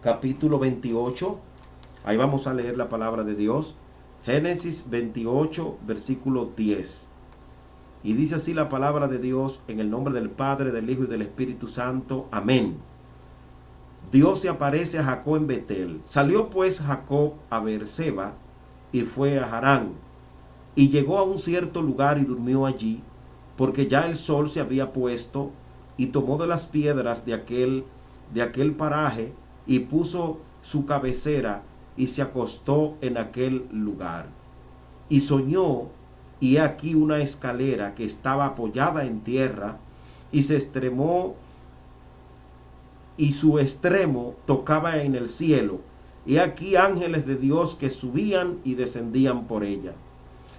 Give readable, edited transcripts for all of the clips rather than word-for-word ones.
capítulo 28. Ahí vamos a leer la palabra de Dios. Génesis 28, versículo 10. Y dice así la palabra de Dios, en el nombre del Padre, del Hijo y del Espíritu Santo. Amén. Dios se aparece a Jacob en Betel. Salió pues Jacob a Beerseba y fue a Harán. Y llegó a un cierto lugar y durmió allí, porque ya el sol se había puesto, y tomó de las piedras de aquel paraje y puso su cabecera y se acostó en aquel lugar. Y soñó, y he aquí una escalera que estaba apoyada en tierra, y se extremó, y su extremo tocaba en el cielo, y aquí ángeles de Dios que subían y descendían por ella.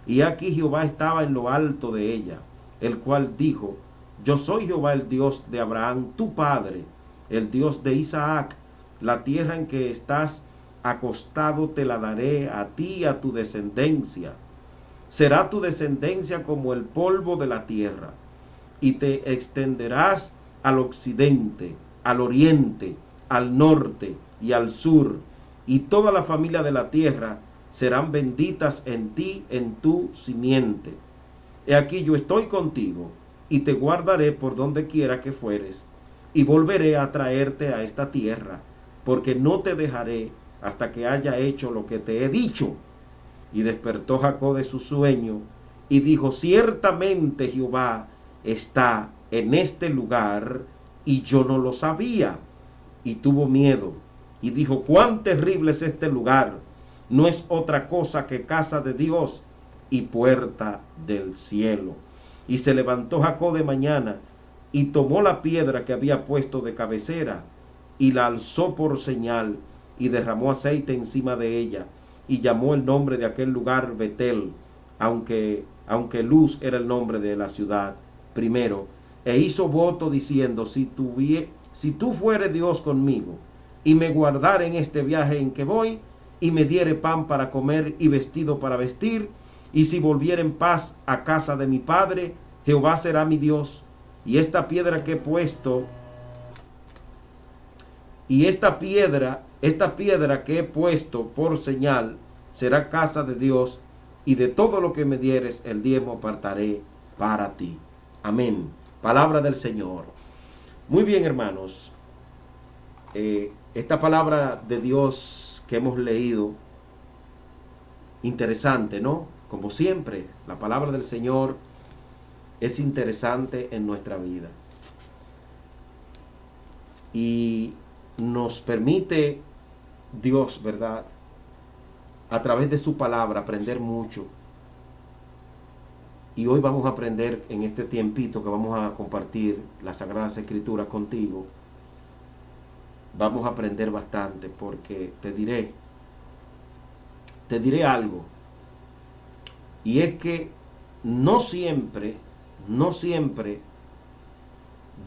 Y aquí Jehová estaba en lo alto de ella, el cual dijo: Yo soy Jehová, el Dios de Abraham, tu padre, el Dios de Isaac. La tierra en que estás acostado te la daré a ti y a tu descendencia. Será tu descendencia como el polvo de la tierra, y te extenderás al occidente, al oriente, al norte y al sur, y toda la familia de la tierra serán benditas en ti, en tu simiente. He aquí yo estoy contigo, y te guardaré por donde quiera que fueres, y volveré a traerte a esta tierra, porque no te dejaré hasta que haya hecho lo que te he dicho. Y despertó Jacob de su sueño, y dijo: Ciertamente Jehová está en este lugar, y yo no lo sabía. Y tuvo miedo, y dijo: Cuán terrible es este lugar. No es otra cosa que casa de Dios y puerta del cielo. Y se levantó Jacob de mañana, y tomó la piedra que había puesto de cabecera, y la alzó por señal, y derramó aceite encima de ella, y llamó el nombre de aquel lugar Betel, aunque Luz era el nombre de la ciudad primero. E hizo voto diciendo: si tú fueres Dios conmigo, y me guardare en este viaje en que voy, y me diere pan para comer y vestido para vestir, y si volviere en paz a casa de mi padre, Jehová será mi Dios, y esta piedra que he puesto, esta piedra que he puesto por señal, será casa de Dios, y de todo lo que me dieres el diezmo apartaré para ti. Amén. Palabra del Señor. Muy bien, hermanos. Esta palabra de Dios que hemos leído, interesante, ¿no? Como siempre, la palabra del Señor es interesante en nuestra vida. Y nos permite Dios, ¿verdad?, a través de su palabra aprender mucho. Y hoy vamos a aprender, en este tiempito que vamos a compartir las Sagradas Escrituras contigo, vamos a aprender bastante, porque te diré algo. Y es que no siempre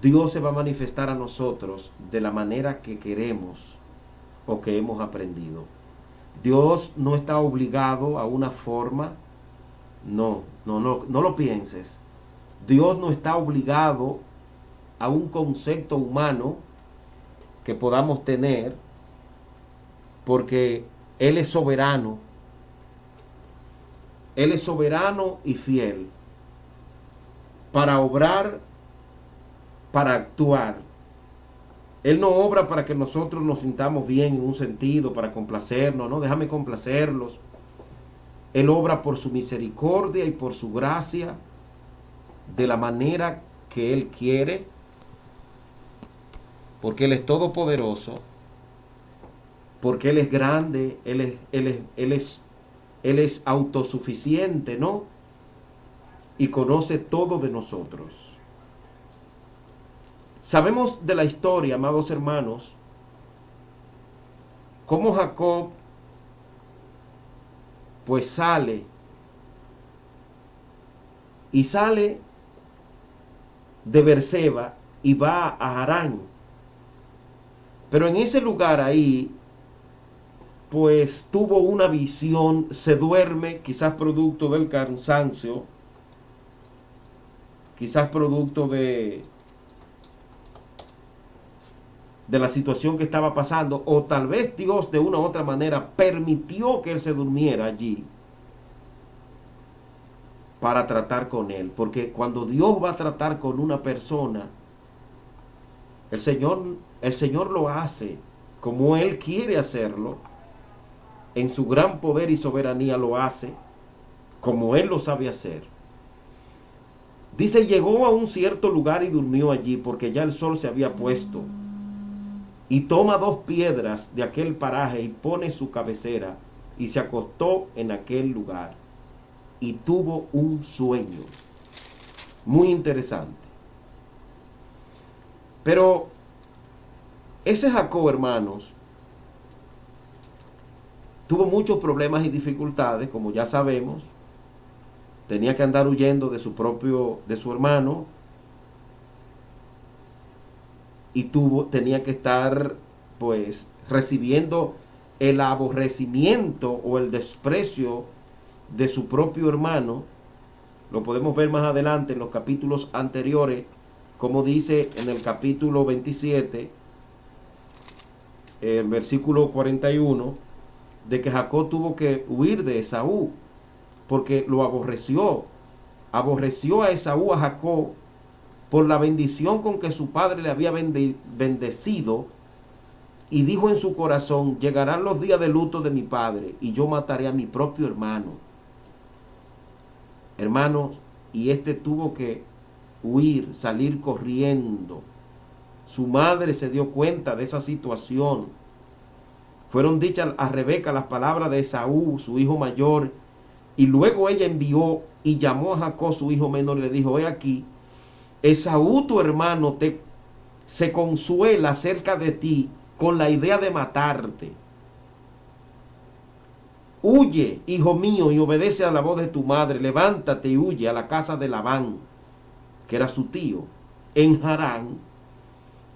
Dios se va a manifestar a nosotros de la manera que queremos o que hemos aprendido. Dios no está obligado a una forma. No lo pienses. Dios no está obligado a un concepto humano que podamos tener, porque Él es soberano. Él es soberano y fiel para obrar, para actuar. Él no obra para que nosotros nos sintamos bien en un sentido, para complacernos. No, déjame complacerlos. Él obra por su misericordia y por su gracia, de la manera que Él quiere, porque Él es todopoderoso, porque Él es grande, Él es autosuficiente, ¿no? Y conoce todo de nosotros. Sabemos de la historia, amados hermanos, cómo Jacob pues sale de Beerseba y va a Harán. Pero en ese lugar ahí, pues tuvo una visión, se duerme, quizás producto del cansancio, quizás producto de de la situación que estaba pasando, o tal vez Dios de una u otra manera permitió que él se durmiera allí para tratar con él. Porque cuando Dios va a tratar con una persona, el Señor lo hace como Él quiere hacerlo. En su gran poder y soberanía lo hace como Él lo sabe hacer. Dice, llegó a un cierto lugar y durmió allí porque ya el sol se había puesto. Y toma 2 piedras de aquel paraje y pone su cabecera y se acostó en aquel lugar. Y tuvo un sueño. Muy interesante. Pero ese Jacob, hermanos, tuvo muchos problemas y dificultades, como ya sabemos. Tenía que andar huyendo de su hermano. Y tenía que estar, pues, recibiendo el aborrecimiento o el desprecio de su propio hermano. Lo podemos ver más adelante en los capítulos anteriores, como dice en el capítulo 27, el versículo 41, de que Jacob tuvo que huir de Esaú, porque lo aborreció. Aborreció a Esaú, a Jacob, por la bendición con que su padre le había bendecido, y dijo en su corazón, llegarán los días de luto de mi padre, y yo mataré a mi propio hermano. Hermanos, y tuvo que huir, salir corriendo. Su madre se dio cuenta de esa situación. Fueron dichas a Rebeca las palabras de Esaú, su hijo mayor, y luego ella envió y llamó a Jacob, su hijo menor, y le dijo, he aquí, Esaú tu hermano se consuela acerca de ti con la idea de matarte. Huye, hijo mío, y obedece a la voz de tu madre. Levántate y huye a la casa de Labán, que era su tío, en Harán,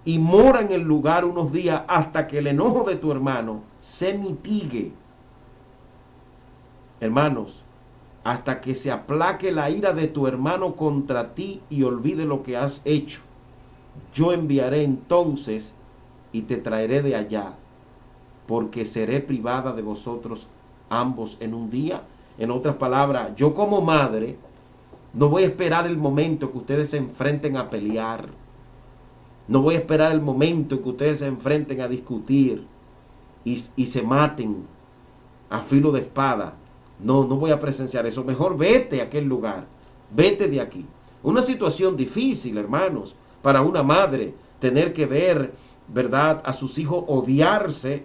y mora en el lugar unos días hasta que el enojo de tu hermano se mitigue. Hermanos, hasta que se aplaque la ira de tu hermano contra ti y olvide lo que has hecho. Yo enviaré entonces y te traeré de allá, porque seré privada de vosotros ambos en un día. En otras palabras, yo como madre no voy a esperar el momento que ustedes se enfrenten a pelear. No voy a esperar el momento en que ustedes se enfrenten a discutir y se maten a filo de espada. No voy a presenciar eso. Mejor vete a aquel lugar. Vete de aquí. Una situación difícil, hermanos, para una madre tener que ver, ¿verdad?, a sus hijos odiarse.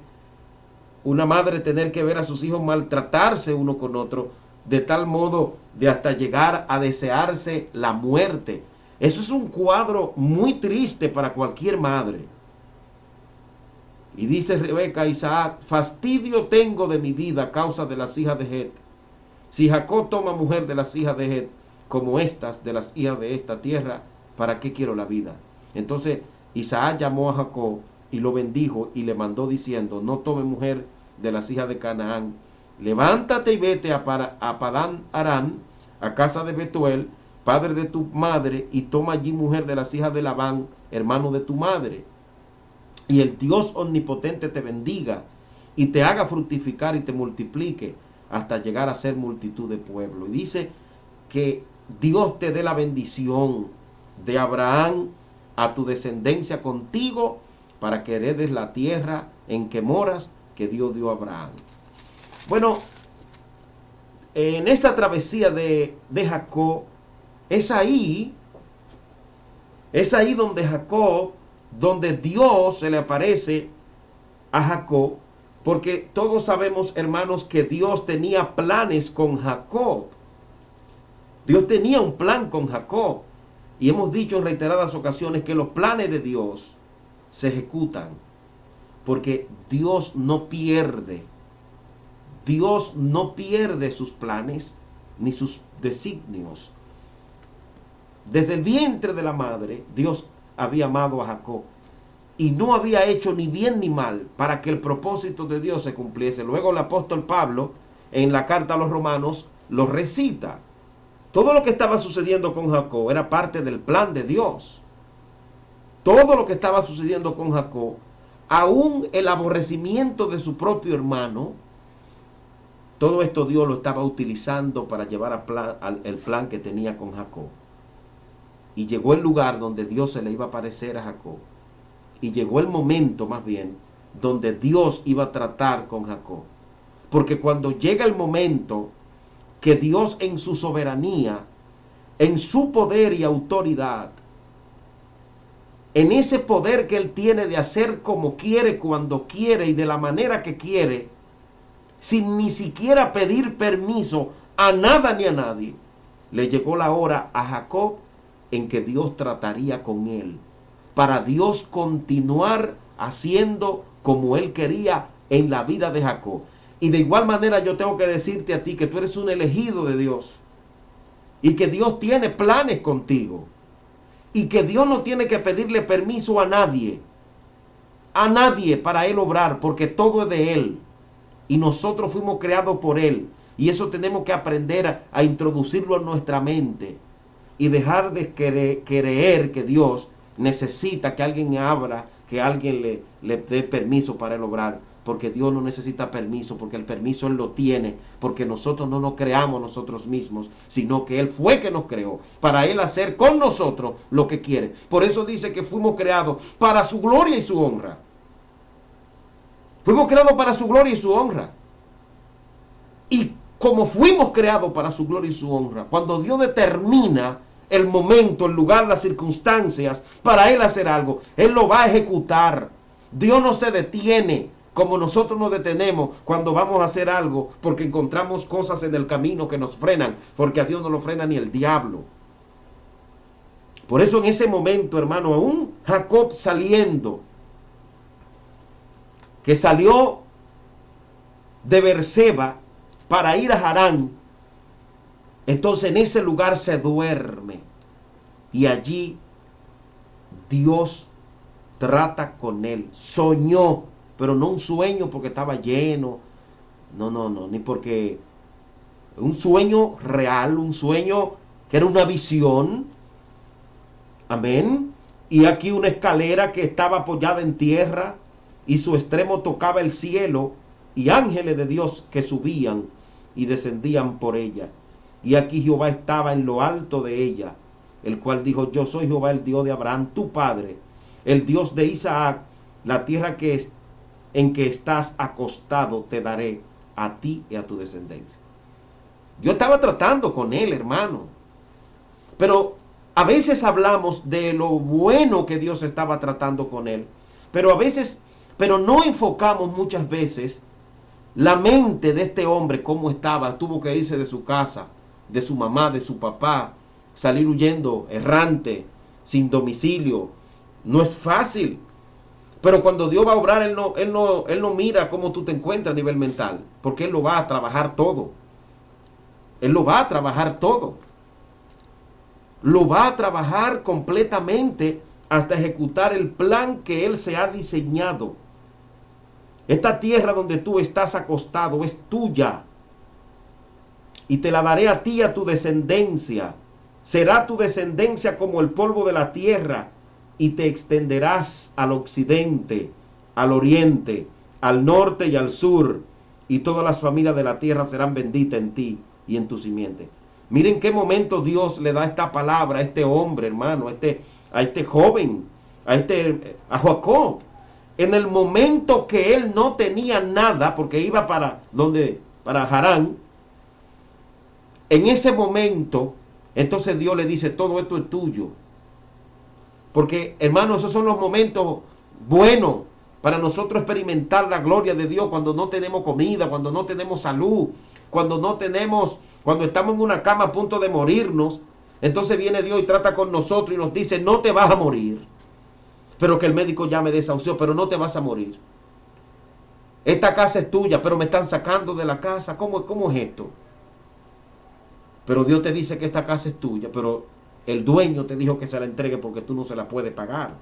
Una madre tener que ver a sus hijos maltratarse uno con otro, de tal modo de hasta llegar a desearse la muerte. Eso es un cuadro muy triste para cualquier madre. Y dice Rebeca a Isaac, fastidio tengo de mi vida a causa de las hijas de Het. Si Jacob toma mujer de las hijas de Het, como estas de las hijas de esta tierra, ¿para qué quiero la vida? Entonces Isaac llamó a Jacob y lo bendijo y le mandó diciendo, no tome mujer de las hijas de Canaán. Levántate y vete a Padán Aram, a casa de Betuel, padre de tu madre, y toma allí mujer de las hijas de Labán, hermano de tu madre. Y el Dios omnipotente te bendiga y te haga fructificar y te multiplique hasta llegar a ser multitud de pueblo. Y dice que Dios te dé la bendición de Abraham a tu descendencia contigo para que heredes la tierra en que moras, que Dios dio a Abraham. Bueno, en esa travesía de Jacob, es ahí donde Dios se le aparece a Jacob, porque todos sabemos, hermanos, que Dios tenía planes con Jacob. Dios tenía un plan con Jacob. Y hemos dicho en reiteradas ocasiones que los planes de Dios se ejecutan, porque Dios no pierde. Dios no pierde sus planes ni sus designios. Desde el vientre de la madre, Dios había amado a Jacob y no había hecho ni bien ni mal para que el propósito de Dios se cumpliese. Luego el apóstol Pablo, en la carta a los romanos, lo recita. Todo lo que estaba sucediendo con Jacob era parte del plan de Dios. Todo lo que estaba sucediendo con Jacob aún el aborrecimiento de su propio hermano, todo esto Dios lo estaba utilizando para llevar el plan que tenía con Jacob. Y llegó el lugar donde Dios se le iba a aparecer a Jacob. Y llegó el momento, más bien, donde Dios iba a tratar con Jacob. Porque cuando llega el momento que Dios en su soberanía, en su poder y autoridad, en ese poder que Él tiene de hacer como quiere, cuando quiere y de la manera que quiere, sin ni siquiera pedir permiso a nada ni a nadie, le llegó la hora a Jacob en que Dios trataría con él, para Dios continuar haciendo como Él quería en la vida de Jacob. Y de igual manera yo tengo que decirte a ti que tú eres un elegido de Dios, y que Dios tiene planes contigo, y que Dios no tiene que pedirle permiso a nadie para Él obrar, porque todo es de Él, y nosotros fuimos creados por Él, y eso tenemos que aprender a introducirlo en nuestra mente, y dejar de creer que Dios necesita que alguien abra, que alguien le dé permiso para Él obrar, porque Dios no necesita permiso, porque el permiso Él lo tiene, porque nosotros no nos creamos nosotros mismos, sino que Él fue que nos creó, para Él hacer con nosotros lo que quiere. Por eso dice que fuimos creados para su gloria y su honra. Fuimos creados para su gloria y su honra. Y como fuimos creados para su gloria y su honra, cuando Dios determina el momento, el lugar, las circunstancias para Él hacer algo, Él lo va a ejecutar. Dios no se detiene como nosotros nos detenemos cuando vamos a hacer algo, porque encontramos cosas en el camino que nos frenan, porque a Dios no lo frena ni el diablo. Por eso en ese momento, hermano, aún Jacob saliendo, que salió de Beerseba para ir a Harán, entonces en ese lugar se duerme, y allí Dios trata con él. Soñó, pero no un sueño porque estaba lleno, no, ni porque un sueño real, un sueño que era una visión. Amén. Y aquí una escalera que estaba apoyada en tierra, y su extremo tocaba el cielo, y ángeles de Dios que subían y descendían por ella. Y aquí Jehová estaba en lo alto de ella, el cual dijo: yo soy Jehová, el Dios de Abraham, tu padre, el Dios de Isaac. La tierra en que estás acostado te daré a ti y a tu descendencia. Yo estaba tratando con él, hermano. Pero a veces hablamos de lo bueno que Dios estaba tratando con él, pero no enfocamos muchas veces la mente de este hombre, cómo estaba. Tuvo que irse de su casa, de su mamá, de su papá, salir huyendo, errante, sin domicilio. No es fácil. Pero cuando Dios va a obrar, Él no mira cómo tú te encuentras a nivel mental, porque Él lo va a trabajar todo. Él lo va a trabajar todo. Lo va a trabajar completamente hasta ejecutar el plan que Él se ha diseñado. Esta tierra donde tú estás acostado es tuya, y te la daré a ti y a tu descendencia. Será tu descendencia como el polvo de la tierra, y te extenderás al occidente, al oriente, al norte y al sur, y todas las familias de la tierra serán benditas en ti y en tu simiente. Miren qué momento Dios le da esta palabra a este hombre, hermano, a este joven, a Jacob. En el momento que él no tenía nada, porque iba para Harán, en ese momento, entonces Dios le dice: todo esto es tuyo. Porque, hermano, esos son los momentos buenos para nosotros experimentar la gloria de Dios, cuando no tenemos comida, cuando no tenemos salud, cuando estamos en una cama a punto de morirnos. Entonces viene Dios y trata con nosotros y nos dice: no te vas a morir. Pero que el médico ya me desahució, pero no te vas a morir. Esta casa es tuya, pero me están sacando de la casa. ¿Cómo es esto? Pero Dios te dice que esta casa es tuya, pero el dueño te dijo que se la entregue porque tú no se la puedes pagar.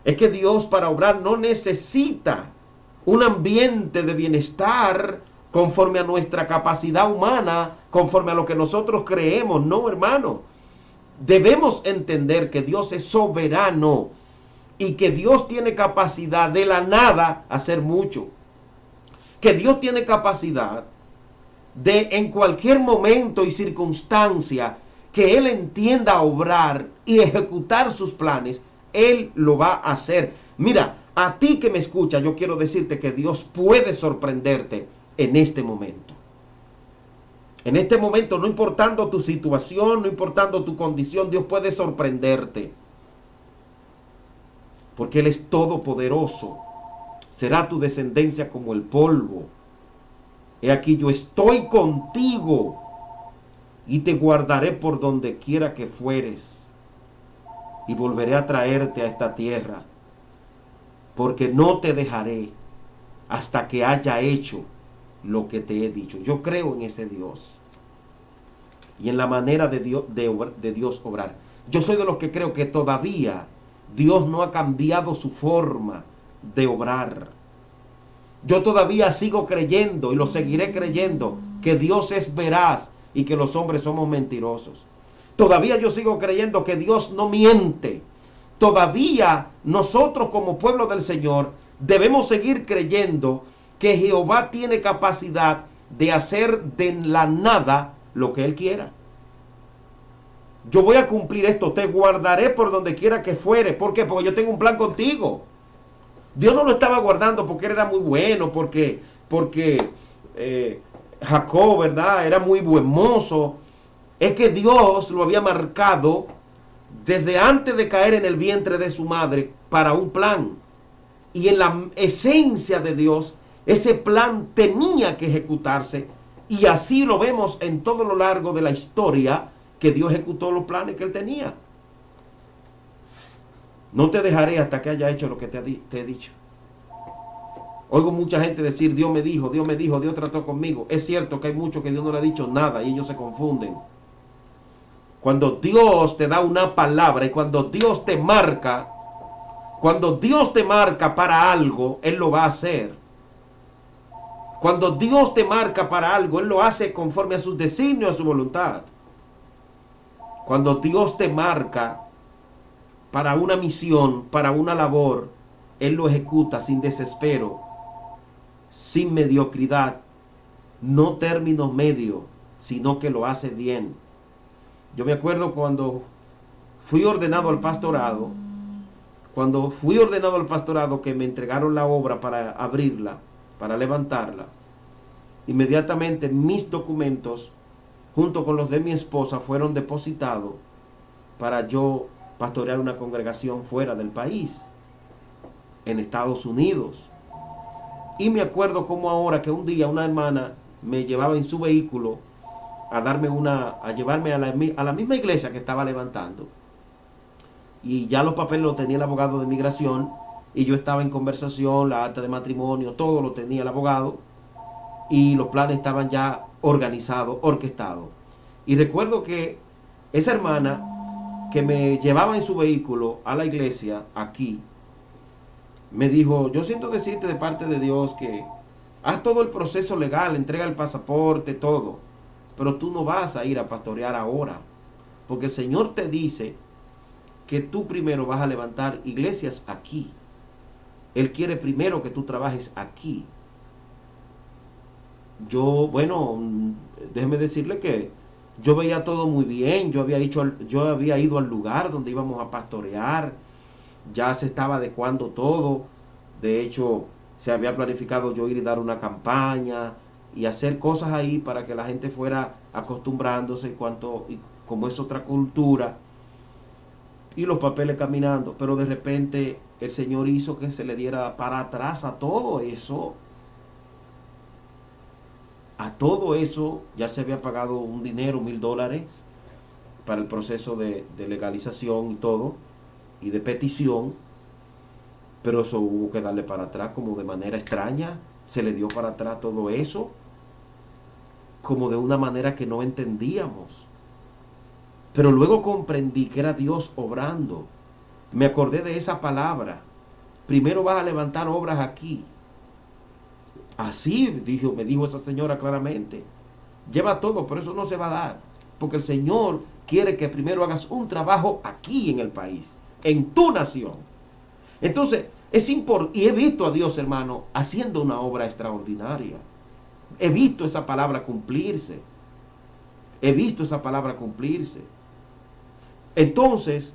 Es que Dios, para obrar, no necesita un ambiente de bienestar conforme a nuestra capacidad humana, conforme a lo que nosotros creemos. No, hermano. Debemos entender que Dios es soberano y que Dios tiene capacidad de la nada hacer mucho. Que Dios tiene capacidad de en cualquier momento y circunstancia que Él entienda obrar y ejecutar sus planes, Él lo va a hacer. Mira, a ti que me escucha, yo quiero decirte que Dios puede sorprenderte en este momento. En este momento, no importando tu situación, no importando tu condición, Dios puede sorprenderte. Porque Él es todopoderoso. Será tu descendencia como el polvo. He aquí, yo estoy contigo y te guardaré por donde quiera que fueres. Y volveré a traerte a esta tierra. Porque no te dejaré hasta que haya hecho lo que te he dicho. Yo creo en ese Dios y en la manera de Dios obrar. Yo soy de los que creo que todavía Dios no ha cambiado su forma de obrar. Yo todavía sigo creyendo y lo seguiré creyendo que Dios es veraz y que los hombres somos mentirosos. Todavía yo sigo creyendo que Dios no miente. Todavía nosotros como pueblo del Señor debemos seguir creyendo que Jehová tiene capacidad de hacer de la nada lo que Él quiera. Yo voy a cumplir esto, te guardaré por donde quiera que fuere. ¿Por qué? Porque yo tengo un plan contigo. Dios no lo estaba guardando porque Él era muy bueno, porque Jacob, ¿verdad? Era muy buen mozo. Es que Dios lo había marcado desde antes de caer en el vientre de su madre para un plan. Y en la esencia de Dios, ese plan tenía que ejecutarse. Y así lo vemos en todo lo largo de la historia, que Dios ejecutó los planes que Él tenía. No te dejaré hasta que haya hecho lo que te he dicho. Oigo mucha gente decir, Dios me dijo, Dios trató conmigo. Es cierto que hay muchos que Dios no le ha dicho nada y ellos se confunden. Cuando Dios te da una palabra y cuando Dios te marca para algo, Él lo va a hacer. Cuando Dios te marca para algo, Él lo hace conforme a sus designios, a su voluntad. Cuando Dios te marca para una misión, para una labor, Él lo ejecuta sin desespero, sin mediocridad, no términos medios, sino que lo hace bien. Yo me acuerdo cuando fui ordenado al pastorado, que me entregaron la obra para abrirla, para levantarla, inmediatamente mis documentos, junto con los de mi esposa, fueron depositados para yo pastorear una congregación fuera del país, en Estados Unidos. Y me acuerdo como ahora que un día una hermana me llevaba en su vehículo a llevarme a la misma iglesia que estaba levantando. Y ya los papeles los tenía el abogado de migración y yo estaba en conversación, la acta de matrimonio, todo lo tenía el abogado y los planes estaban ya organizados, orquestados. Y recuerdo que esa hermana que me llevaba en su vehículo a la iglesia aquí, me dijo, yo siento decirte de parte de Dios que haz todo el proceso legal, entrega el pasaporte, todo, pero tú no vas a ir a pastorear ahora, porque el Señor te dice que tú primero vas a levantar iglesias aquí. Él quiere primero que tú trabajes aquí. Déjeme decirle que yo veía todo muy bien, yo había ido al lugar donde íbamos a pastorear, ya se estaba adecuando todo. De hecho, se había planificado yo ir y dar una campaña y hacer cosas ahí para que la gente fuera acostumbrándose como es otra cultura, y los papeles caminando. Pero de repente el Señor hizo que se le diera para atrás a todo eso. A todo eso ya se había pagado un dinero, $1,000, para el proceso de legalización y todo, y de petición, pero eso hubo que darle para atrás como de manera extraña. Se le dio para atrás todo eso como de una manera que no entendíamos, pero luego comprendí que era Dios obrando. Me acordé de esa palabra: primero vas a levantar obras aquí. Así me dijo esa señora claramente. Lleva todo, pero eso no se va a dar, porque el Señor quiere que primero hagas un trabajo aquí en el país, en tu nación. Entonces, es importante, y he visto a Dios, hermano, haciendo una obra extraordinaria. He visto esa palabra cumplirse. He visto esa palabra cumplirse. Entonces,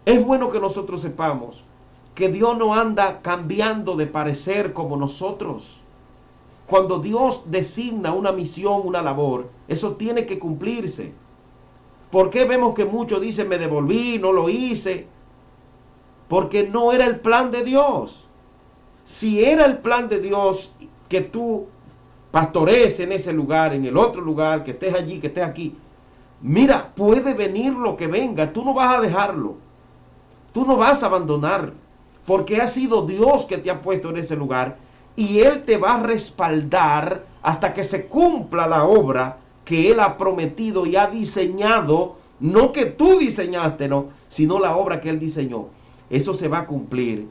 es bueno que nosotros sepamos que Dios no anda cambiando de parecer como nosotros. Cuando Dios designa una misión, una labor, eso tiene que cumplirse. ¿Por qué vemos que muchos dicen me devolví, no lo hice? Porque no era el plan de Dios. Si era el plan de Dios que tú pastorees en ese lugar, en el otro lugar, que estés allí, que estés aquí, mira, puede venir lo que venga, tú no vas a dejarlo. Tú no vas a abandonar, porque ha sido Dios que te ha puesto en ese lugar y Él te va a respaldar hasta que se cumpla la obra que Él ha prometido y ha diseñado, no que tú diseñaste, no, sino la obra que Él diseñó. Eso se va a cumplir,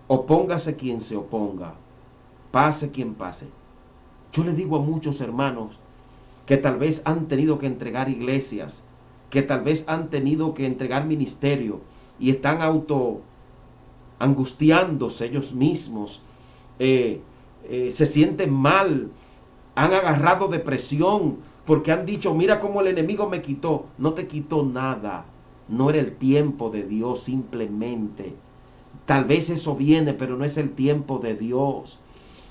opóngase quien se oponga, pase quien pase. Yo le digo a muchos hermanos que tal vez han tenido que entregar iglesias, que tal vez han tenido que entregar ministerio y están angustiándose ellos mismos, se sienten mal, han agarrado depresión porque han dicho, mira cómo el enemigo me quitó. No te quitó nada, no era el tiempo de Dios simplemente. Tal vez eso viene, pero no es el tiempo de Dios.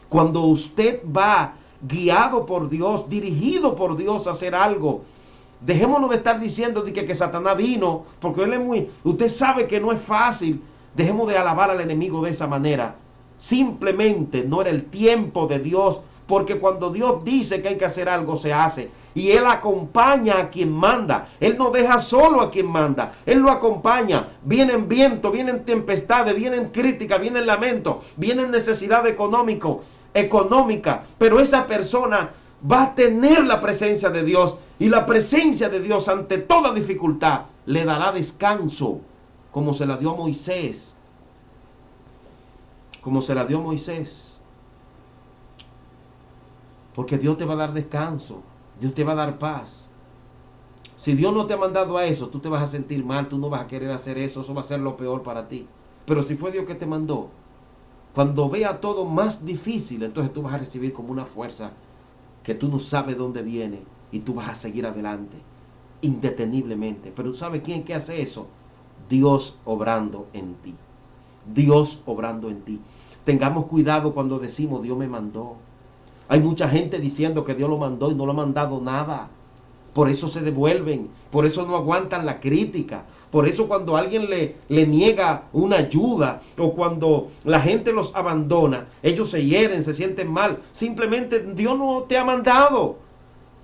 Cuando usted va guiado por Dios, dirigido por Dios a hacer algo, dejémonos de estar diciendo que Satanás vino, porque él es muy, usted sabe que no es fácil. Dejemos de alabar al enemigo de esa manera. Simplemente no era el tiempo de Dios, porque cuando Dios dice que hay que hacer algo, se hace. Y Él acompaña a quien manda. Él no deja solo a quien manda. Él lo acompaña. Vienen vientos, vienen tempestades, vienen críticas, vienen lamentos, vienen necesidad económica. Pero esa persona va a tener la presencia de Dios. Y la presencia de Dios ante toda dificultad le dará descanso, como se la dio a Moisés. Como se la dio a Moisés. Porque Dios te va a dar descanso. Dios te va a dar paz. Si Dios no te ha mandado a eso, tú te vas a sentir mal, tú no vas a querer hacer eso, eso va a ser lo peor para ti. Pero si fue Dios que te mandó, cuando vea todo más difícil, entonces tú vas a recibir como una fuerza que tú no sabes dónde viene y tú vas a seguir adelante, indeteniblemente. Pero ¿tú sabes quién que hace eso? Dios obrando en ti. Dios obrando en ti. Tengamos cuidado cuando decimos Dios me mandó. Hay mucha gente diciendo que Dios lo mandó y no lo ha mandado nada. Por eso se devuelven, por eso no aguantan la crítica, por eso cuando alguien le niega una ayuda o cuando la gente los abandona, ellos se hieren, se sienten mal. Simplemente Dios no te ha mandado.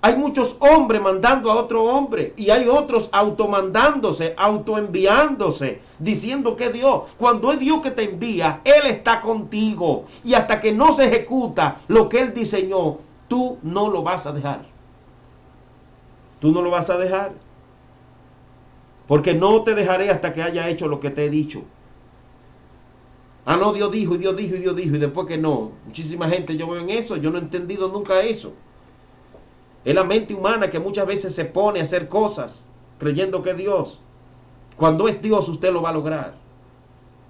Hay muchos hombres mandando a otro hombre y hay otros automandándose, autoenviándose, diciendo que Dios, cuando es Dios que te envía, Él está contigo y hasta que no se ejecuta lo que Él diseñó, tú no lo vas a dejar. Tú no lo vas a dejar. Porque no te dejaré hasta que haya hecho lo que te he dicho. Ah, no, Dios dijo y Dios dijo y Dios dijo y después que no. Muchísima gente yo veo en eso, yo no he entendido nunca eso. Es la mente humana que muchas veces se pone a hacer cosas creyendo que es Dios. Cuando es Dios usted lo va a lograr.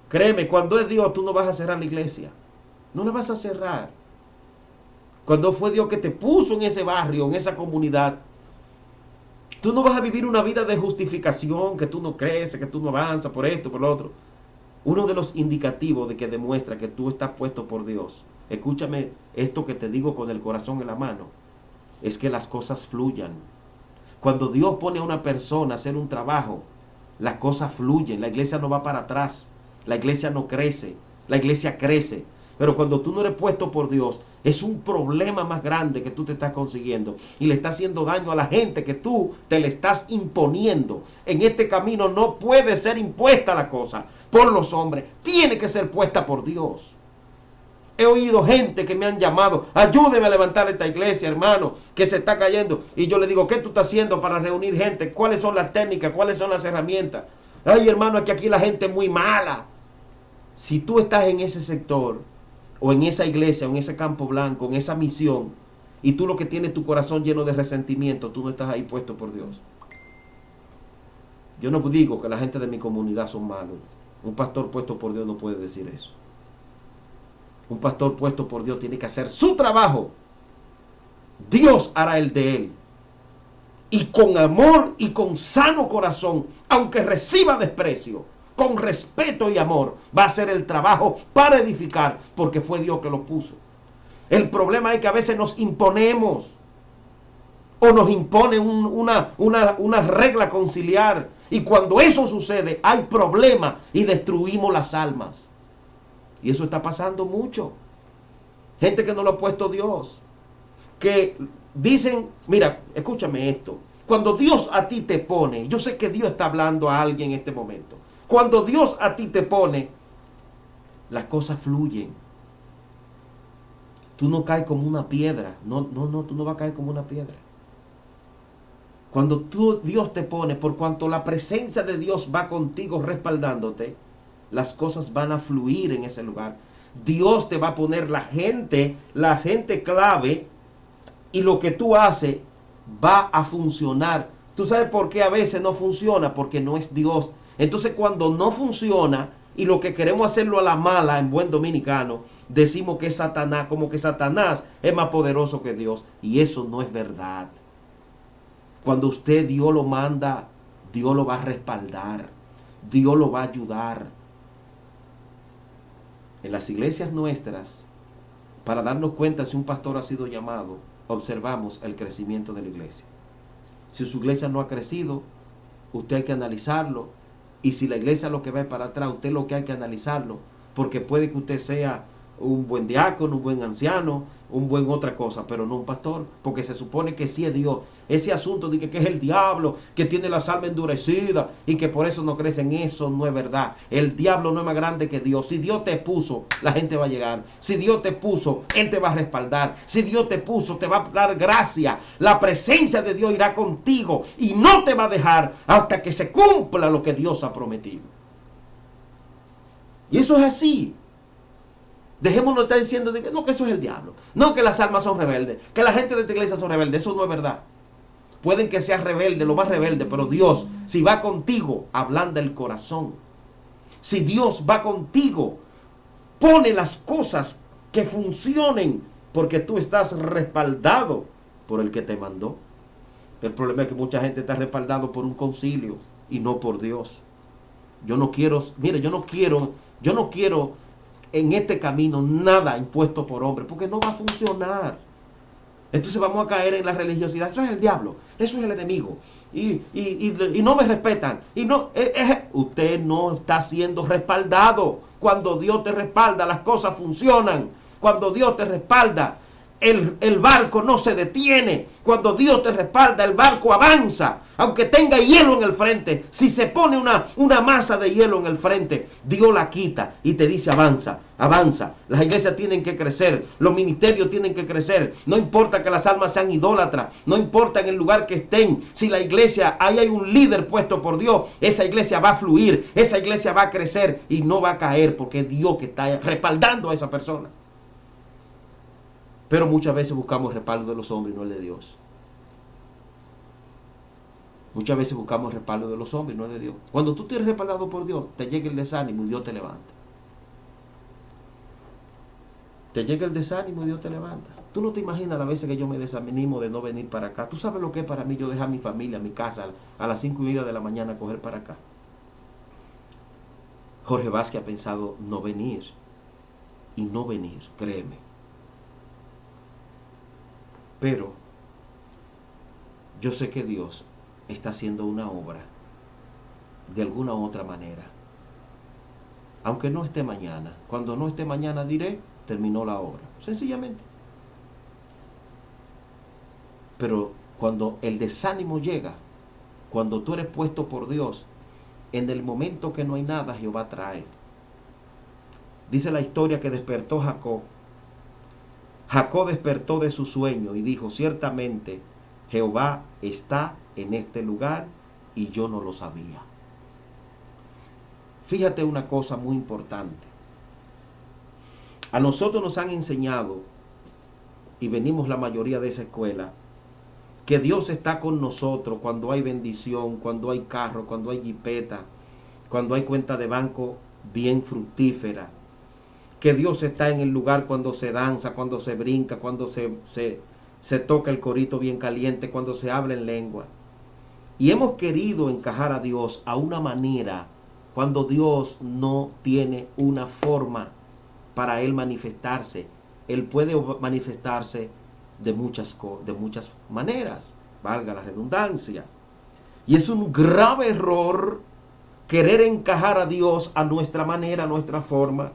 Créeme, cuando es Dios tú no vas a cerrar la iglesia. No la vas a cerrar. Cuando fue Dios que te puso en ese barrio, en esa comunidad, tú no vas a vivir una vida de justificación, que tú no creces, que tú no avanzas por esto, por lo otro. Uno de los indicativos de que demuestra que tú estás puesto por Dios, escúchame esto que te digo con el corazón en la mano, es que las cosas fluyan. Cuando Dios pone a una persona a hacer un trabajo, las cosas fluyen, la iglesia no va para atrás, la iglesia no crece, la iglesia crece. Pero cuando tú no eres puesto por Dios, es un problema más grande que tú te estás consiguiendo y le estás haciendo daño a la gente que tú te le estás imponiendo. En este camino no puede ser impuesta la cosa por los hombres, tiene que ser puesta por Dios. He oído gente que me han llamado, ayúdeme a levantar esta iglesia, hermano, que se está cayendo. Y yo le digo, ¿qué tú estás haciendo para reunir gente? ¿Cuáles son las técnicas? ¿Cuáles son las herramientas? Ay, hermano, es que aquí la gente es muy mala. Si tú estás en ese sector, o en esa iglesia, o en ese campo blanco, en esa misión, y tú lo que tienes tu corazón lleno de resentimiento, tú no estás ahí puesto por Dios. Yo no digo que la gente de mi comunidad son malos. Un pastor puesto por Dios no puede decir eso. Un pastor puesto por Dios tiene que hacer su trabajo. Dios hará el de él. Y con amor y con sano corazón, aunque reciba desprecio, con respeto y amor, va a hacer el trabajo para edificar, porque fue Dios que lo puso. El problema es que a veces nos imponemos, o nos impone una regla conciliar, y cuando eso sucede, hay problema y destruimos las almas. Y eso está pasando mucho. Gente que no lo ha puesto Dios, que dicen, mira, escúchame esto. Cuando Dios a ti te pone, yo sé que Dios está hablando a alguien en este momento. Cuando Dios a ti te pone, las cosas fluyen. Tú no caes como una piedra. No, tú no vas a caer como una piedra. Cuando Dios te pone, por cuanto la presencia de Dios va contigo respaldándote, las cosas van a fluir en ese lugar. Dios te va a poner la gente clave, y lo que tú haces va a funcionar. ¿Tú sabes por qué a veces no funciona? Porque no es Dios. Entonces cuando no funciona y lo que queremos hacerlo a la mala, en buen dominicano, decimos que es Satanás, como que Satanás es más poderoso que Dios. Y eso no es verdad. Cuando usted Dios lo manda, Dios lo va a respaldar. Dios lo va a ayudar. En las iglesias nuestras, para darnos cuenta si un pastor ha sido llamado, observamos el crecimiento de la iglesia. Si su iglesia no ha crecido, usted hay que analizarlo. Y si la iglesia lo que va para atrás, usted lo que hay que analizarlo. Porque puede que usted sea un buen diácono, un buen anciano, un buen otra cosa, pero no un pastor, porque se supone que sí es Dios. Ese asunto de que es el diablo, que tiene las almas endurecidas y que por eso no crecen, eso no es verdad. El diablo no es más grande que Dios. Si Dios te puso, la gente va a llegar. Si Dios te puso, Él te va a respaldar. Si Dios te puso, te va a dar gracia. La presencia de Dios irá contigo y no te va a dejar hasta que se cumpla lo que Dios ha prometido. Y eso es así. Dejémonos de estar diciendo de que no, que eso es el diablo. No, que las almas son rebeldes. Que la gente de esta iglesia son rebeldes. Eso no es verdad. Pueden que seas rebelde, lo más rebelde, pero Dios, si va contigo, ablanda el corazón. Si Dios va contigo, pone las cosas que funcionen, porque tú estás respaldado por el que te mandó. El problema es que mucha gente está respaldado por un concilio y no por Dios. Yo no quiero en este camino nada impuesto por hombre, porque no va a funcionar. Entonces vamos a caer en la religiosidad. Eso es el diablo, eso es el enemigo, y no me respetan, y no, usted no está siendo respaldado. Cuando Dios te respalda, las cosas funcionan. Cuando Dios te respalda, el barco no se detiene. Cuando Dios te respalda, el barco avanza. Aunque tenga hielo en el frente, si se pone una masa de hielo en el frente, Dios la quita y te dice avanza, avanza. Las iglesias tienen que crecer, los ministerios tienen que crecer. No importa que las almas sean idólatras, no importa en el lugar que estén. Si la iglesia, ahí hay un líder puesto por Dios, esa iglesia va a fluir, esa iglesia va a crecer y no va a caer, porque es Dios que está respaldando a esa persona. Pero muchas veces buscamos el respaldo de los hombres y no el de Dios. Muchas veces buscamos el respaldo de los hombres y no el de Dios. Cuando tú tienes respaldado por Dios, te llega el desánimo y Dios te levanta. Te llega el desánimo y Dios te levanta. Tú no te imaginas las veces que yo me desanimo de no venir para acá. Tú sabes lo que es para mí yo dejar mi familia, mi casa, a las 5:30 de la mañana a coger para acá. Jorge Vázquez ha pensado no venir. Y no venir, créeme. Pero yo sé que Dios está haciendo una obra de alguna u otra manera. Aunque no esté mañana. Cuando no esté mañana diré, terminó la obra. Sencillamente. Pero cuando el desánimo llega, cuando tú eres puesto por Dios, en el momento que no hay nada, Jehová trae. Dice la historia que despertó Jacob. Jacob despertó de su sueño y dijo, ciertamente Jehová está en este lugar y yo no lo sabía. Fíjate una cosa muy importante. A nosotros nos han enseñado, y venimos la mayoría de esa escuela, que Dios está con nosotros cuando hay bendición, cuando hay carro, cuando hay jipeta, cuando hay cuenta de banco bien fructífera. Que Dios está en el lugar cuando se danza, cuando se brinca, cuando se toca el corito bien caliente, cuando se habla en lengua. Y hemos querido encajar a Dios a una manera cuando Dios no tiene una forma para Él manifestarse. Él puede manifestarse de muchas maneras, valga la redundancia. Y es un grave error querer encajar a Dios a nuestra manera, a nuestra forma.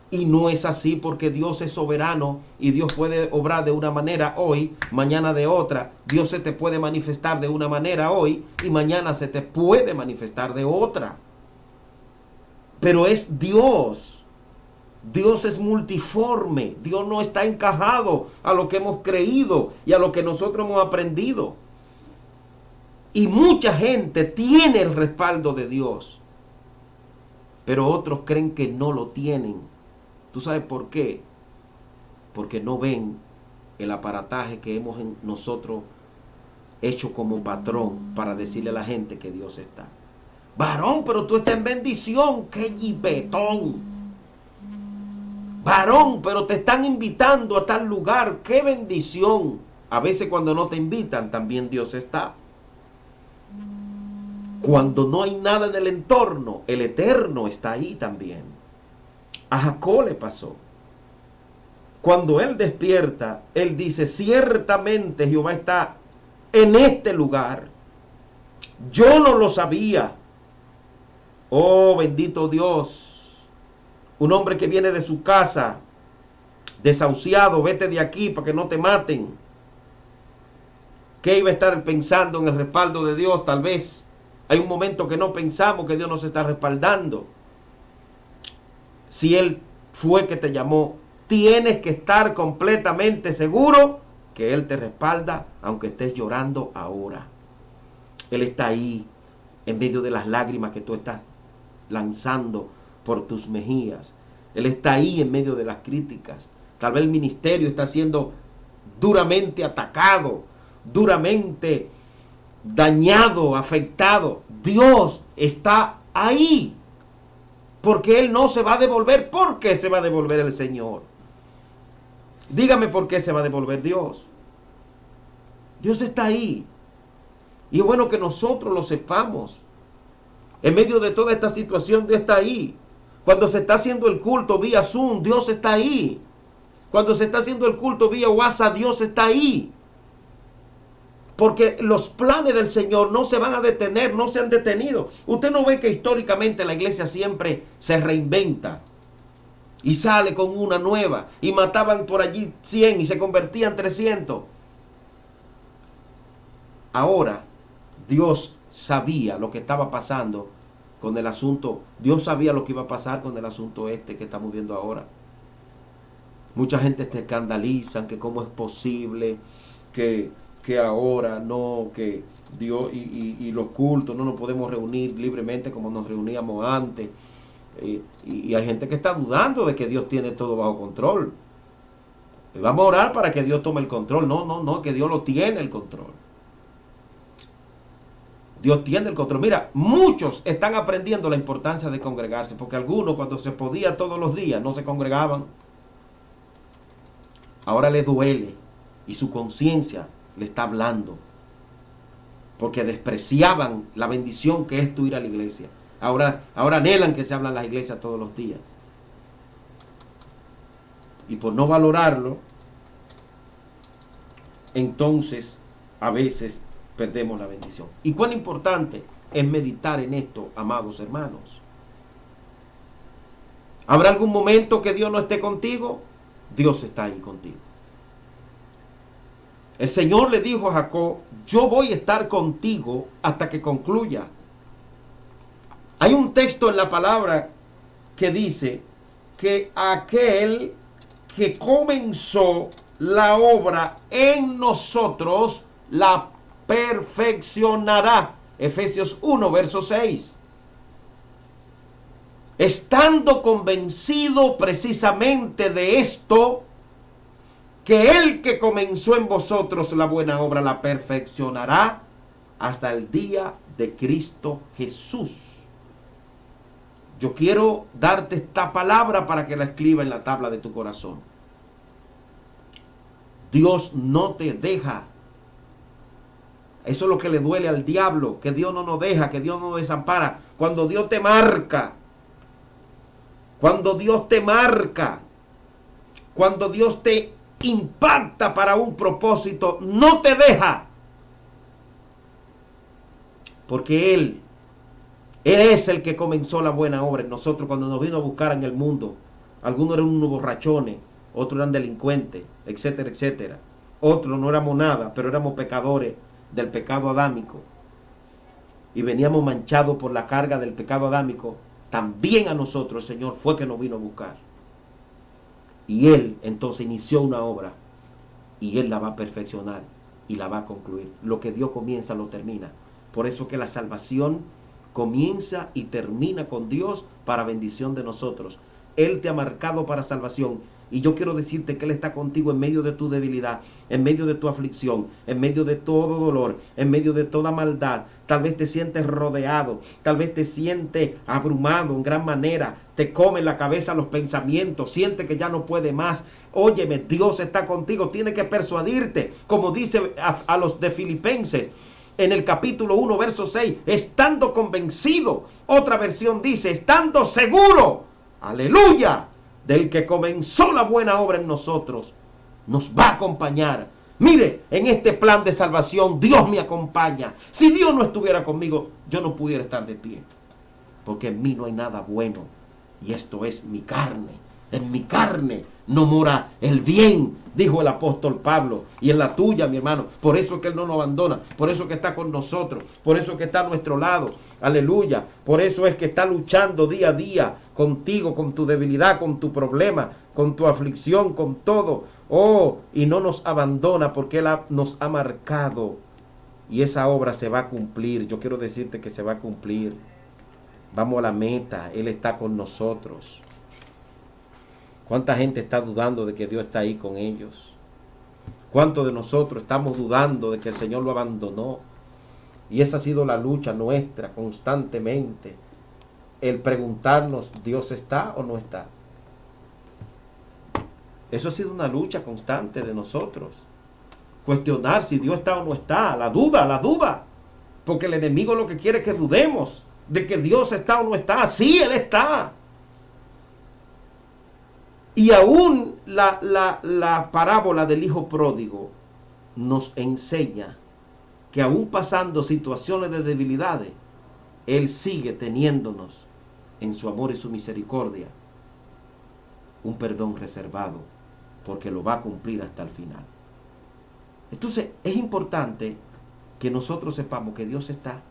Y no es así, porque Dios es soberano y Dios puede obrar de una manera hoy, mañana de otra. Dios se te puede manifestar de una manera hoy y mañana se te puede manifestar de otra. Pero es Dios. Dios es multiforme. Dios no está encajado a lo que hemos creído y a lo que nosotros hemos aprendido. Y mucha gente tiene el respaldo de Dios, pero otros creen que no lo tienen. ¿Tú sabes por qué? Porque no ven el aparataje que hemos nosotros hecho como patrón para decirle a la gente que Dios está. Varón, pero tú estás en bendición. ¡Qué jipetón! Varón, pero te están invitando a tal lugar. ¡Qué bendición! A veces cuando no te invitan, también Dios está. Cuando no hay nada en el entorno, el Eterno está ahí también. A Jacob le pasó. Cuando él despierta, él dice, ciertamente Jehová está en este lugar. Yo no lo sabía. Oh, bendito Dios. Un hombre que viene de su casa, desahuciado, vete de aquí para que no te maten. ¿Qué iba a estar pensando en el respaldo de Dios? Tal vez hay un momento que no pensamos que Dios nos está respaldando. Si Él fue que te llamó, tienes que estar completamente seguro que Él te respalda, aunque estés llorando ahora. Él está ahí, en medio de las lágrimas que tú estás lanzando por tus mejillas. Él está ahí en medio de las críticas. Tal vez el ministerio está siendo duramente atacado, duramente dañado, afectado. Dios está ahí. Porque Él no se va a devolver. ¿Por qué se va a devolver el Señor? Dígame por qué se va a devolver Dios. Dios está ahí. Y es bueno que nosotros lo sepamos. En medio de toda esta situación, Dios está ahí. Cuando se está haciendo el culto vía Zoom, Dios está ahí. Cuando se está haciendo el culto vía WhatsApp, Dios está ahí. Porque los planes del Señor no se van a detener, no se han detenido. Usted no ve que históricamente la iglesia siempre se reinventa y sale con una nueva, y mataban por allí 100 y se convertían 300. Ahora, Dios sabía lo que estaba pasando con el asunto. Dios sabía lo que iba a pasar con el asunto que estamos viendo ahora. Mucha gente se escandaliza que cómo es posible que ahora no, que Dios y los cultos no nos podemos reunir libremente como nos reuníamos antes. Y hay gente que está dudando de que Dios tiene todo bajo control. Vamos a orar para que Dios tome el control. No, que Dios lo tiene el control. Dios tiene el control. Mira, muchos están aprendiendo la importancia de congregarse, porque algunos cuando se podía todos los días no se congregaban. Ahora le duele y su conciencia le está hablando, porque despreciaban la bendición que es tú ir a la iglesia. Ahora anhelan que se habla en las iglesias todos los días. Y por no valorarlo, entonces a veces perdemos la bendición. ¿Y cuán importante es meditar en esto, amados hermanos? ¿Habrá algún momento que Dios no esté contigo? Dios está ahí contigo. El Señor le dijo a Jacob, yo voy a estar contigo hasta que concluya. Hay un texto en la palabra que dice que aquel que comenzó la obra en nosotros la perfeccionará. Efesios 1, verso 6. Estando convencido precisamente de esto, que el que comenzó en vosotros la buena obra la perfeccionará hasta el día de Cristo Jesús. Yo quiero darte esta palabra para que la escriba en la tabla de tu corazón. Dios no te deja. Eso es lo que le duele al diablo, que Dios no nos deja, que Dios no nos desampara. Cuando Dios te marca, cuando Dios te marca, cuando Dios te impacta para un propósito, no te deja. Porque Él es el que comenzó la buena obra en nosotros cuando nos vino a buscar en el mundo. Algunos eran unos borrachones, otros eran delincuentes, etcétera, etcétera. Otros no éramos nada, pero éramos pecadores del pecado adámico. Y veníamos manchados por la carga del pecado adámico. También a nosotros el Señor fue que nos vino a buscar. Y Él entonces inició una obra. Y Él la va a perfeccionar y la va a concluir. Lo que Dios comienza lo termina. Por eso que la salvación comienza y termina con Dios para bendición de nosotros. Él te ha marcado para salvación. Y yo quiero decirte que Él está contigo en medio de tu debilidad, en medio de tu aflicción, en medio de todo dolor, en medio de toda maldad. Tal vez te sientes rodeado, tal vez te sientes abrumado en gran manera. Te come la cabeza los pensamientos, sientes que ya no puede más. Óyeme, Dios está contigo, tiene que persuadirte, como dice a los de Filipenses. En el capítulo 1, verso 6, estando convencido. Otra versión dice, estando seguro, aleluya, del que comenzó la buena obra en nosotros, nos va a acompañar. Mire, en este plan de salvación, Dios me acompaña. Si Dios no estuviera conmigo, yo no pudiera estar de pie. Porque en mí no hay nada bueno. Y esto es mi carne. En mi carne no mora el bien, dijo el apóstol Pablo. Y en la tuya, mi hermano. Por eso es que Él no nos abandona. Por eso es que está con nosotros. Por eso es que está a nuestro lado. Aleluya. Por eso es que está luchando día a día contigo, con tu debilidad, con tu problema, con tu aflicción, con todo. Oh, y no nos abandona porque Él nos ha marcado. Y esa obra se va a cumplir. Yo quiero decirte que se va a cumplir. Vamos a la meta. Él está con nosotros. ¿Cuánta gente está dudando de que Dios está ahí con ellos? ¿Cuántos de nosotros estamos dudando de que el Señor lo abandonó? Y esa ha sido la lucha nuestra constantemente. El preguntarnos, ¿Dios está o no está? Eso ha sido una lucha constante de nosotros. Cuestionar si Dios está o no está. La duda. Porque el enemigo lo que quiere es que dudemos de que Dios está o no está. Sí, Él está. Y aún la parábola del hijo pródigo nos enseña que aún pasando situaciones de debilidades, Él sigue teniéndonos en su amor y su misericordia un perdón reservado, porque lo va a cumplir hasta el final. Entonces es importante que nosotros sepamos que Dios está.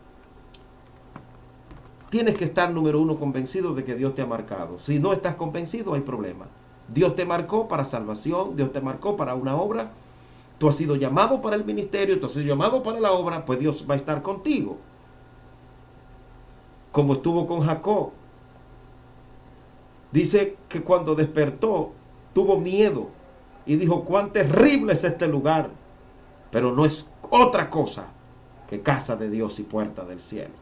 Tienes que estar, número uno, convencido de que Dios te ha marcado. Si no estás convencido, hay problema. Dios te marcó para salvación, Dios te marcó para una obra. Tú has sido llamado para el ministerio, tú has sido llamado para la obra, pues Dios va a estar contigo. Como estuvo con Jacob. Dice que cuando despertó, tuvo miedo y dijo, cuán terrible es este lugar. Pero no es otra cosa que casa de Dios y puerta del cielo.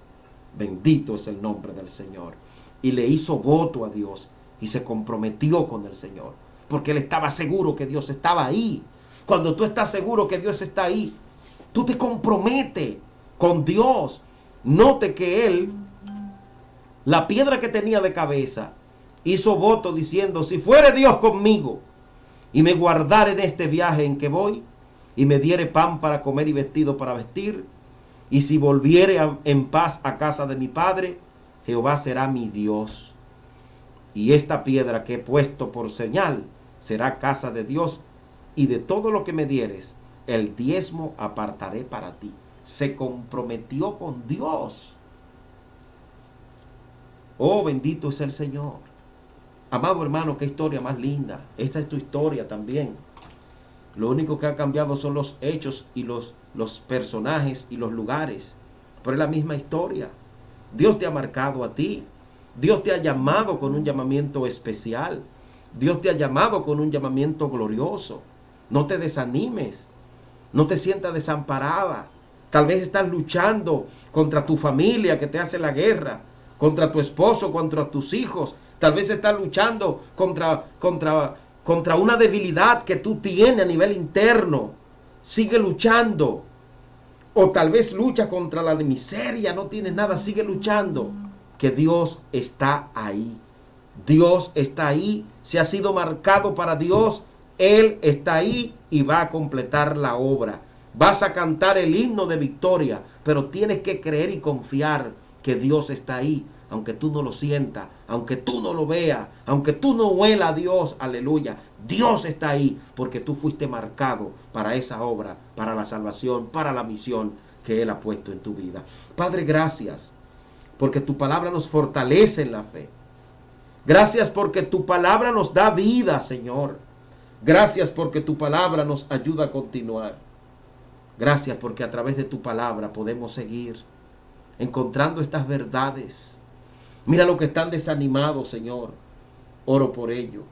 Bendito es el nombre del Señor. Y le hizo voto a Dios. Y se comprometió con el Señor. Porque él estaba seguro que Dios estaba ahí. Cuando tú estás seguro que Dios está ahí, tú te comprometes con Dios. Note que él, la piedra que tenía de cabeza, hizo voto diciendo, si fuere Dios conmigo y me guardare en este viaje en que voy, y me diere pan para comer y vestido para vestir, y si volviere en paz a casa de mi padre, Jehová será mi Dios. Y esta piedra que he puesto por señal será casa de Dios, y de todo lo que me dieres, el diezmo apartaré para ti. Se comprometió con Dios. Oh, bendito es el Señor. Amado hermano, qué historia más linda. Esta es tu historia también. Lo único que ha cambiado son los hechos y los personajes y los lugares. Pero es la misma historia. Dios te ha marcado a ti. Dios te ha llamado con un llamamiento especial. Dios te ha llamado con un llamamiento glorioso. No te desanimes. No te sientas desamparada. Tal vez estás luchando contra tu familia que te hace la guerra. contra tu esposo, contra tus hijos. Tal vez estás luchando contra una debilidad que tú tienes a nivel interno. Sigue luchando. O tal vez lucha contra la miseria, no tienes nada, sigue luchando. Que Dios está ahí. Dios está ahí. Si has sido marcado para Dios, Él está ahí y va a completar la obra. Vas a cantar el himno de victoria, pero tienes que creer y confiar que Dios está ahí. Aunque tú no lo sientas, aunque tú no lo veas, aunque tú no huela a Dios, aleluya. Dios está ahí porque tú fuiste marcado para esa obra, para la salvación, para la misión que Él ha puesto en tu vida. Padre, gracias porque tu palabra nos fortalece en la fe. Gracias porque tu palabra nos da vida, Señor. Gracias porque tu palabra nos ayuda a continuar. Gracias porque a través de tu palabra podemos seguir encontrando estas verdades. Mira los que están desanimados, Señor. Oro por ellos.